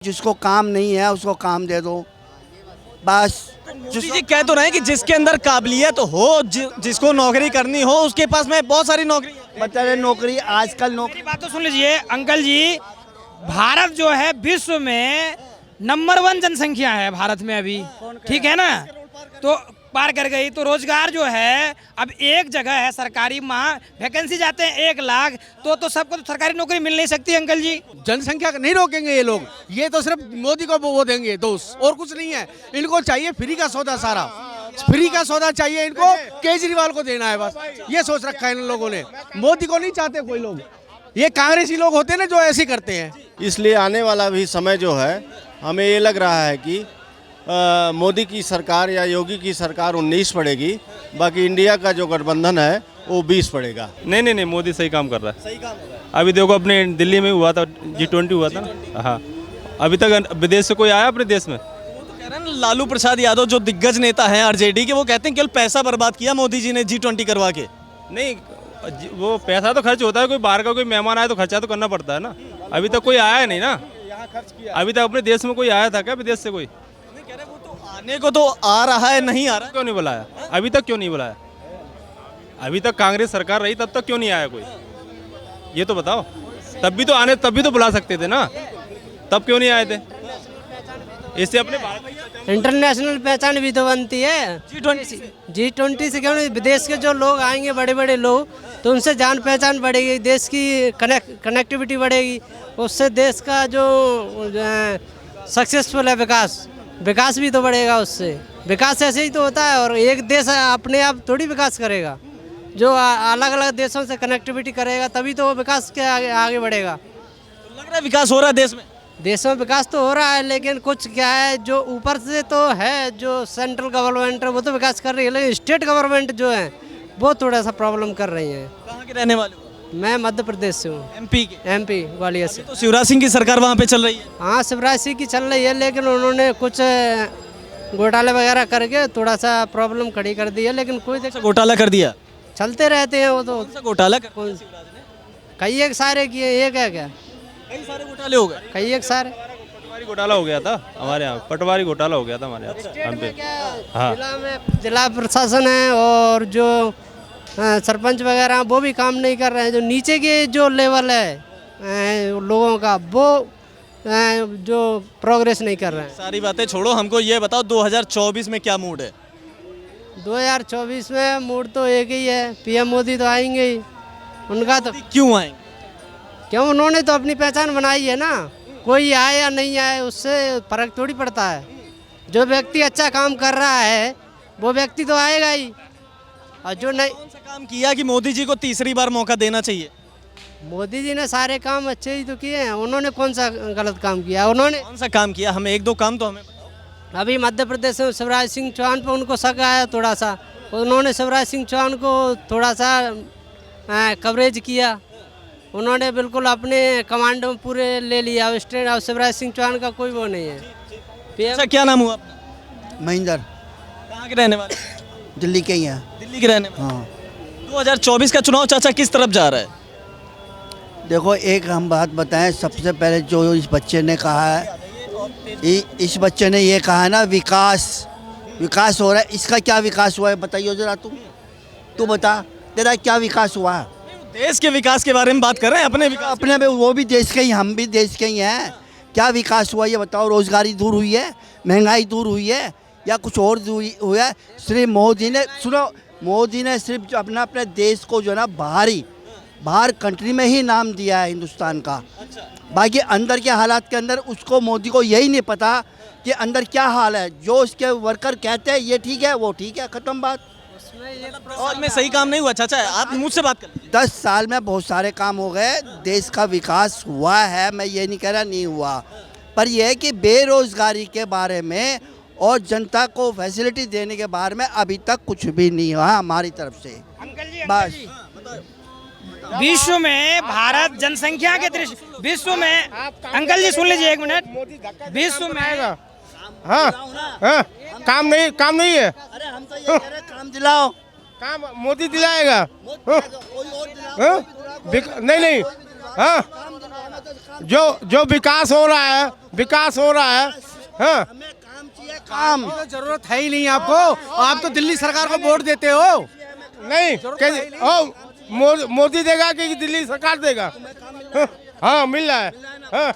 जिसको काम नहीं है उसको काम दे दो बस। मोदी जी कह तो रहे हैं कि जिसके अंदर काबिलियत हो, जिसको नौकरी करनी हो उसके पास में बहुत सारी नौकरी है। बता रहे नौकरी आजकल मेरी बात तो सुन लीजिए अंकल जी। भारत जो है विश्व में नंबर 1 जनसंख्या है भारत में अभी, ठीक है ना, तो पार कर गई। तो रोजगार जो है अब एक जगह है सरकारी, वैकेंसी जाते हैं 1 लाख, तो सबको तो सरकारी नौकरी मिल नहीं सकती अंकल जी। जनसंख्या नहीं रोकेंगे ये लोग, ये तो सिर्फ मोदी को वो देंगे दोस्त, और कुछ नहीं है। इनको चाहिए फ्री का सौदा, सारा फ्री का सौदा चाहिए इनको, केजरीवाल को देना है बस, ये सोच रखा है इन लोगों ने। मोदी को नहीं चाहते कोई लोग, ये कांग्रेसी लोग होते हैं ना जो ऐसे करते हैं। इसलिए आने वाला भी समय जो है हमें ये लग रहा है कि मोदी की सरकार या योगी की सरकार 19 पड़ेगी, बाकी इंडिया का जो गठबंधन है वो 20 पड़ेगा। नहीं, मोदी सही काम कर रहा है। सही काम कर रहा है। अभी देखो अपने दिल्ली में हुआ था, G20 हुआ था ना। हाँ, अभी तक विदेश से कोई आया अपने देश में? वो तो कह रहे हैं लालू प्रसाद यादव जो दिग्गज नेता हैं आरजेडी के, वो कहते हैं केवल पैसा बर्बाद किया मोदी जी ने G20 करवा के। नहीं, वो पैसा तो खर्च होता है, कोई बाहर का कोई मेहमान आया तो खर्चा तो करना पड़ता है ना। अभी तक कोई आया नहीं ना, अभी तक अपने देश में कोई आया था क्या विदेश से? कोई कह रहे वो तो आने को तो आ रहा है, नहीं आ रहा। क्यों नहीं बुलाया अभी तक? क्यों नहीं बुलाया अभी तक? कांग्रेस सरकार रही तब तक क्यों नहीं आया कोई? ये तो बताओ। तब भी तो बुला सकते थे ना, तब क्यों नहीं आए थे? इससे अपने इंटरनेशनल पहचान भी तो बनती है। G20 से क्यों नहीं? विदेश के जो लोग आएंगे, बड़े बड़े लोग, तो उनसे जान पहचान बढ़ेगी, देश की कनेक्टिविटी बढ़ेगी, उससे देश का जो सक्सेसफुल है विकास भी तो बढ़ेगा। उससे विकास ऐसे ही तो होता है, और एक देश अपने आप थोड़ी विकास करेगा, जो अलग अलग देशों से कनेक्टिविटी करेगा तभी तो वो विकास के आगे बढ़ेगा। लग रहा है विकास हो रहा है देश में। देशों में विकास तो हो रहा है, लेकिन कुछ क्या है जो ऊपर से तो है, जो सेंट्रल गवर्नमेंट है वो तो विकास कर रही है, लेकिन स्टेट गवर्नमेंट जो है वो थोड़ा सा प्रॉब्लम कर रही है। कहाँ के रहने वाले हो? मैं मध्य प्रदेश से हूँ। MP ग्वालियर से। तो शिवराज सिंह की सरकार वहाँ पे चल रही है। हाँ, शिवराज सिंह की चल रही है, लेकिन उन्होंने कुछ घोटाले वगैरह करके थोड़ा सा प्रॉब्लम खड़ी कर दी है, लेकिन कोई घोटाला कर दिया, चलते रहते हैं वो तो। कौन सा घोटाला कौन कई एक सारे किए, एक है क्या? कई सारे घोटाले हो गए। कई एक सारे पटवारी घोटाला हो गया था हमारे यहाँ, पटवारी घोटाला हो गया था हमारे यहाँ। हाँ, जिला में जिला प्रशासन है और जो सरपंच वगैरह वो भी काम नहीं कर रहे हैं। जो नीचे के जो लेवल है लोगों का, वो जो प्रोग्रेस नहीं कर रहे हैं। सारी बातें छोड़ो, हमको ये बताओ 2024 में क्या मूड है? 2024 में मूड तो एक ही है, PM मोदी तो आएंगे ही। उनका तो क्यों आएंगे? क्यों? उन्होंने तो अपनी पहचान बनाई है ना, कोई आए या नहीं आए उससे फर्क थोड़ी पड़ता है। जो व्यक्ति अच्छा काम कर रहा है वो व्यक्ति तो आएगा ही, और जो नहीं। कौन सा काम किया कि मोदी जी को तीसरी बार मौका देना चाहिए? मोदी जी ने सारे काम अच्छे ही तो किए हैं, उन्होंने कौन सा गलत काम किया? उन्होंने कौन सा काम किया? हमें 1-2 काम तो हमें बताओ। अभी मध्य प्रदेश में शिवराज सिंह चौहान पर उनको शक आया थोड़ा सा, उन्होंने शिवराज सिंह चौहान को थोड़ा सा कवरेज किया, उन्होंने बिल्कुल अपने कमांड में पूरे ले लिया। अब स्टेट अब शिवराज सिंह चौहान का कोई वो नहीं है। अच्छा, क्या नाम हुआ आपका? महेंद्र। कहाँ के रहने वाले? दिल्ली के ही हैं। दिल्ली के रहने वाले। हाँ, 2024 का चुनाव चाचा किस तरफ जा रहा है? देखो एक हम बात बताएं, सबसे पहले जो इस बच्चे ने कहा है, इस बच्चे ने ये कहा है ना, विकास हो रहा है। इसका क्या विकास हुआ है बताइए जरा, तू बता, तेरा क्या विकास हुआ है? देश के विकास के बारे में बात कर रहे हैं, अपने विकास। अपने में वो भी देश के ही, हम भी देश के ही हैं। क्या विकास हुआ ये बताओ? रोजगारी दूर हुई है, महंगाई दूर हुई है, या कुछ और हुआ है? सिर्फ मोदी ने, सुनो, मोदी ने सिर्फ अपने देश को जो है ना बाहर कंट्री में ही नाम दिया है हिंदुस्तान का। बाकी अंदर के हालात के अंदर उसको, मोदी को यही नहीं पता कि अंदर क्या हाल है। जो उसके वर्कर कहते हैं ये ठीक है, वो ठीक है, ख़त्म बात। और में सही काम नहीं हुआ चाचा, आप मुझसे बात कर। 10 साल में बहुत सारे काम हो गए, देश का विकास हुआ है, मैं ये नहीं कह रहा नहीं हुआ, पर यह है कि बेरोजगारी के बारे में और जनता को फैसिलिटी देने के बारे में अभी तक कुछ भी नहीं हुआ हमारी तरफ से। बस विश्व में भारत जनसंख्या के दृष्टि, विश्व में अंकल जी सुन लीजिए 1 मिनट, विश्व में हाँ, काम नहीं है। अरे हम तो ये कह रहे काम दिलाओ, काम मोदी दिलाएगा। नहीं, हाँ जो विकास हो रहा है, विकास हो रहा है। हाँ काम तो जरूरत है ही नहीं आपको, आप तो दिल्ली सरकार को वोट देते हो। नहीं मोदी देगा कि दिल्ली सरकार देगा? हाँ मिल रहा है। हाँ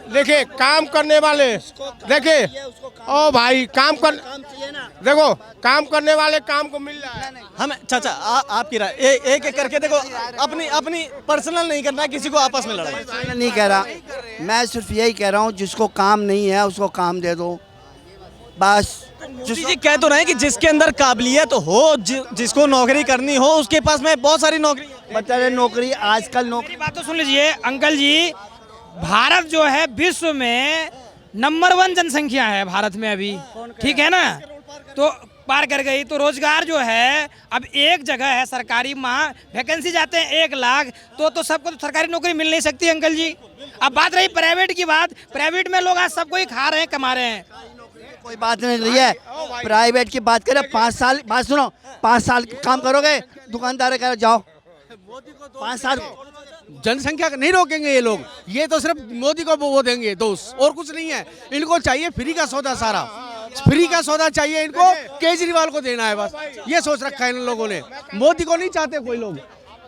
देखिए काम करने वाले, देखिए ओ भाई देखो काम करने वाले काम को मिल रहा है। हम चाचा आपकी राय एक एक करके देखो, अपनी पर्सनल नहीं करना है, किसी को आपस में लड़ाई। मैं नहीं कह रहा, मैं सिर्फ यही कह रहा हूँ जिसको काम नहीं है उसको काम दे दो बस। मोदी जी कह तो रहे हैं कि जिसके अंदर काबिलियत हो, जिसको नौकरी करनी हो उसके पास में बहुत सारी नौकरी है। बता रहे नौकरी आजकल मेरी नौकरी बात तो सुन लीजिए अंकल जी, भारत जो है विश्व में नंबर 1 जनसंख्या है भारत में अभी, ठीक है ना, तो पार कर गई। तो रोजगार जो है अब एक जगह है सरकारी, वैकेंसी जाते हैं 1 लाख, तो सबको तो सरकारी नौकरी मिल नहीं सकती अंकल जी। अब बात रही प्राइवेट की बात, प्राइवेट में लोग आज सबको ही खा रहे हैं, कमा रहे हैं। कोई बात नहीं रही है, प्राइवेट की बात करें 5 साल, बात सुनो, 5 साल काम करोगे दुकानदार कह जाओ 5 साल। जनसंख्या नहीं रोकेंगे ये लोग, ये तो सिर्फ मोदी को वो देंगे दोस्त, और कुछ नहीं है। इनको चाहिए फ्री का सौदा, सारा फ्री का सौदा चाहिए इनको, केजरीवाल को देना है बस। ये सोच रखा है इन लोगों ने, मोदी को नहीं चाहते कोई लोग।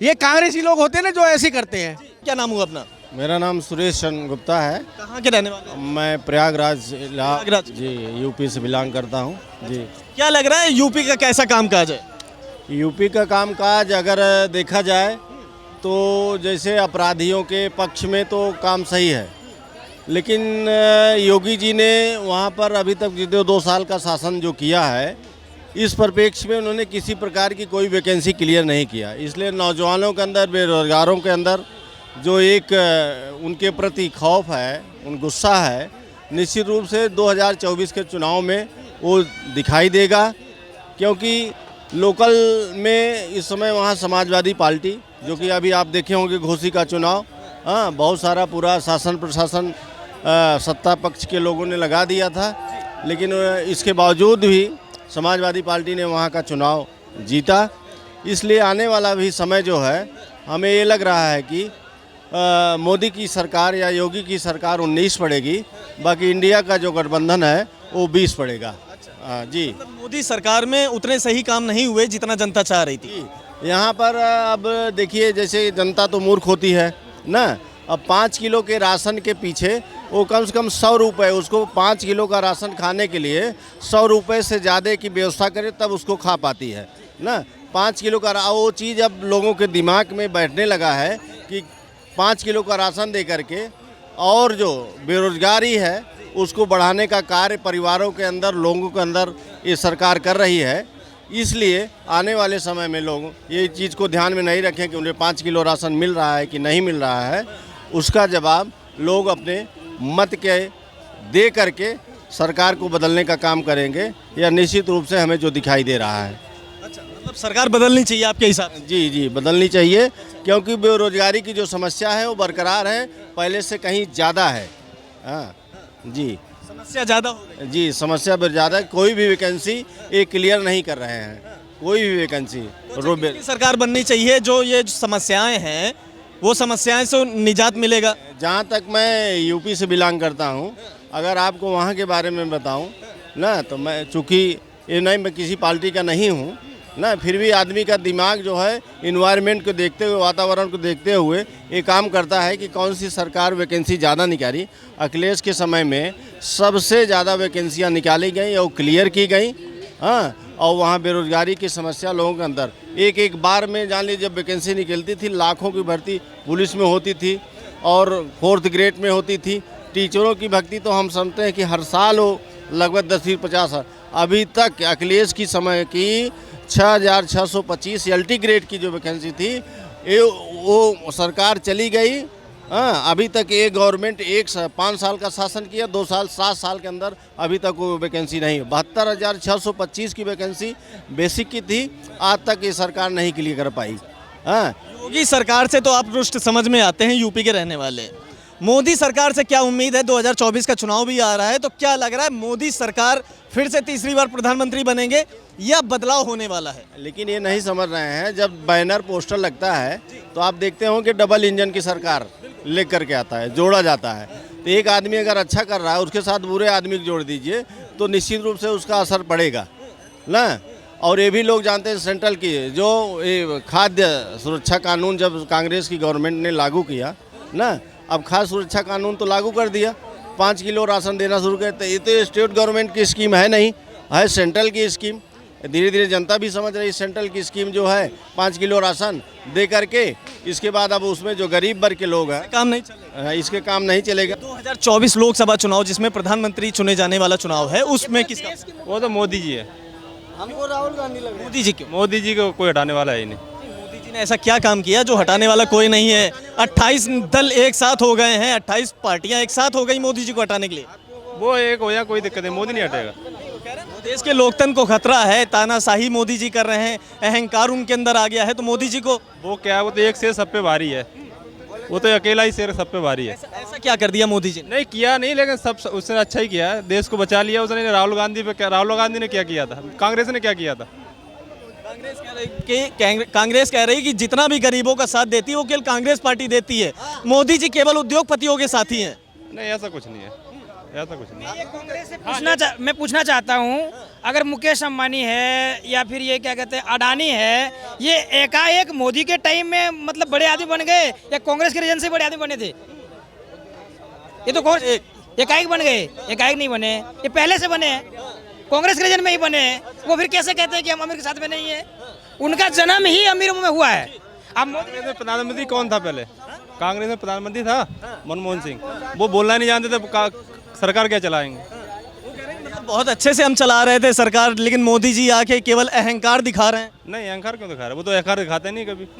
ये कांग्रेसी लोग होते हैं ना जो ऐसे करते हैं। क्या नाम हुआ अपना? मेरा नाम सुरेश चंद्र गुप्ता है। कहाँ के रहने वाले? मैं प्रयागराज प्रयागराज। जी यूपी से बिलोंग करता हूँ जी। क्या लग रहा है यूपी का कैसा कामकाज है? यूपी का कामकाज अगर देखा जाए तो जैसे अपराधियों के पक्ष में तो काम सही है, लेकिन योगी जी ने वहाँ पर अभी तक जो 2 साल का शासन जो किया है, इस परिप्रेक्ष्य में उन्होंने किसी प्रकार की कोई वैकेंसी क्लियर नहीं किया। इसलिए नौजवानों के अंदर, बेरोजगारों के अंदर जो एक उनके प्रति खौफ है, उन गुस्सा है, निश्चित रूप से 2024 के चुनाव में वो दिखाई देगा। क्योंकि लोकल में इस समय वहाँ समाजवादी पार्टी, जो कि अभी आप देखे होंगे घोसी का चुनाव, हाँ बहुत सारा पूरा शासन प्रशासन सत्ता पक्ष के लोगों ने लगा दिया था, लेकिन इसके बावजूद भी समाजवादी पार्टी ने वहाँ का चुनाव जीता। इसलिए आने वाला भी समय जो है, हमें ये लग रहा है कि मोदी की सरकार या योगी की सरकार 19 पड़ेगी, बाकी इंडिया का जो गठबंधन है वो 20 पड़ेगा। जी मोदी सरकार में उतने सही काम नहीं हुए जितना जनता चाह रही थी। यहाँ पर अब देखिए, जैसे जनता तो मूर्ख होती है ना, अब 5 किलो के राशन के पीछे वो कम से कम 100 रुपये, उसको 5 किलो का राशन खाने के लिए 100 रुपये से ज़्यादा की व्यवस्था करे तब उसको खा पाती है ना। 5 किलो का वो चीज़ अब लोगों के दिमाग में बैठने लगा है कि 5 किलो का राशन दे करके और जो बेरोजगारी है उसको बढ़ाने का कार्य परिवारों के अंदर, लोगों के अंदर ये सरकार कर रही है। इसलिए आने वाले समय में लोग ये चीज़ को ध्यान में नहीं रखें कि उन्हें 5 किलो राशन मिल रहा है कि नहीं मिल रहा है, उसका जवाब लोग अपने मत के दे करके सरकार को बदलने का काम करेंगे, या निश्चित रूप से हमें जो दिखाई दे रहा है। अच्छा, मतलब सरकार बदलनी चाहिए आपके हिसाब से? जी बदलनी चाहिए, क्योंकि बेरोजगारी की जो समस्या है वो बरकरार है, पहले से कहीं ज़्यादा है। हाँ जी, समस्या ज़्यादा हो गई। जी समस्या बहुत ज़्यादा, कोई भी वैकेंसी ये क्लियर नहीं कर रहे हैं, कोई भी वैकेंसी। सरकार बननी चाहिए जो ये समस्याएं हैं, वो समस्याएं से निजात मिलेगा। जहाँ तक मैं यूपी से बिलोंग करता हूँ, अगर आपको वहाँ के बारे में बताऊँ ना, तो मैं चूँकि ये नहीं, मैं किसी पार्टी का नहीं हूँ ना, फिर भी आदमी का दिमाग जो है इन्वायरमेंट को देखते हुए, वातावरण को देखते हुए ये काम करता है कि कौन सी सरकार वैकेंसी ज़्यादा निकाली। अखिलेश के समय में सबसे ज़्यादा वैकेंसियाँ निकाली गई और क्लियर की गई। हाँ, और वहाँ बेरोजगारी की समस्या लोगों के अंदर एक बार में, जान लीजिए, जब वैकेंसी निकलती थी लाखों की भर्ती पुलिस में होती थी और 4th ग्रेड में होती थी। टीचरों की भर्ती तो हम समझते हैं कि हर साल हो लगभग 10-50। अभी तक अखिलेश की समय की 6,625 LT ग्रेड की जो वैकेंसी थी, ये वो सरकार चली गई। हाँ, अभी तक ये गवर्नमेंट 5 साल का शासन किया, 2 साल 7 साल के अंदर अभी तक वो वैकेंसी नहीं। 72,625 की वैकेंसी बेसिक की थी, आज तक ये सरकार नहीं क्लियर कर पाई। हाँ, योगी सरकार से तो आप रुष्ट समझ में आते हैं यूपी के रहने वाले, मोदी सरकार से क्या उम्मीद है? 2024 का चुनाव भी आ रहा है, तो क्या लग रहा है मोदी सरकार फिर से तीसरी बार प्रधानमंत्री बनेंगे या बदलाव होने वाला है? लेकिन ये नहीं समझ रहे हैं, जब बैनर पोस्टर लगता है तो आप देखते हो कि डबल इंजन की सरकार लेकर के आता है, जोड़ा जाता है। तो एक आदमी अगर अच्छा कर रहा है उसके साथ बुरे आदमी को जोड़ दीजिए तो निश्चित रूप से उसका असर पड़ेगा ना। और ये भी लोग जानते हैं सेंट्रल की जो ये खाद्य सुरक्षा कानून जब कांग्रेस की गवर्नमेंट ने लागू किया ना, अब खाद्य सुरक्षा कानून तो लागू कर दिया, 5 किलो राशन देना शुरू कर। ये तो स्टेट गवर्नमेंट की स्कीम है नहीं, है सेंट्रल की स्कीम। धीरे धीरे जनता भी समझ रही है सेंट्रल की स्कीम जो है 5 किलो राशन दे करके, इसके बाद अब उसमें जो गरीब वर्ग के लोग हैं काम नहीं चलेगा, इसके काम नहीं चलेगा। 2024 लोकसभा चुनाव जिसमें प्रधानमंत्री चुने जाने वाला चुनाव है, उसमें किसका? वो तो मोदी जी है। हमको राहुल गांधी लग रहा है। मोदी जी क्यों? मोदी जी को कोई हटाने वाला है ही नहीं। मोदी जी ने ऐसा क्या काम किया जो हटाने वाला कोई नहीं है? 28 दल एक साथ हो गए हैं, 28 पार्टियां एक साथ हो गई मोदी जी को हटाने के लिए। वो एक हो या कोई दिक्कत है, मोदी नहीं हटेगा। देश के लोकतंत्र को खतरा है, तानाशाही मोदी जी कर रहे हैं, अहंकार उनके अंदर आ गया है, तो मोदी जी को वो क्या है, वो तो एक शेर सब पे भारी है, वो तो अकेला ही शेर सब पे भारी है। ऐसा क्या कर दिया मोदी जी ने? नहीं किया नहीं, लेकिन सब उसने अच्छा ही किया है, देश को बचा लिया उसने। राहुल गांधी पे क्या, राहुल गांधी ने क्या किया था? कांग्रेस ने क्या किया था? कांग्रेस कह रही कि जितना भी गरीबों का साथ देती है वो केवल कांग्रेस पार्टी देती है, मोदी जी केवल उद्योगपतियों के साथी हैं। नहीं, ऐसा कुछ नहीं है, ऐसा कुछ नहीं। मैं पूछना चाहता हूँ, अगर मुकेश अंबानी है या फिर ये क्या कहते हैं अडानी है, ये एकाएक मोदी के टाइम में मतलब बड़े आदमी बन गए या कांग्रेस के रीजन से बड़े आदमी बने थे? ये तो कौन एकाएक बन गए? एकाएक नहीं बने, ये पहले से बने हैं, कांग्रेस के रीजन में ही बने हैं। वो फिर कैसे कहते हैं कि हम अमीर के साथ में नहीं है? उनका जन्म ही अमीरों में हुआ है। अब कांग्रेस में प्रधानमंत्री कौन था पहले? कांग्रेस में प्रधानमंत्री था मनमोहन सिंह। वो बोलना नहीं जानते थे, सरकार क्या चलाएंगे? बहुत अच्छे से हम चला रहे थे सरकार, लेकिन मोदी जी आके केवल अहंकार दिखा रहे हैं। नहीं, अहंकार क्यों दिखा रहे? वो तो अहंकार दिखाते नहीं कभी।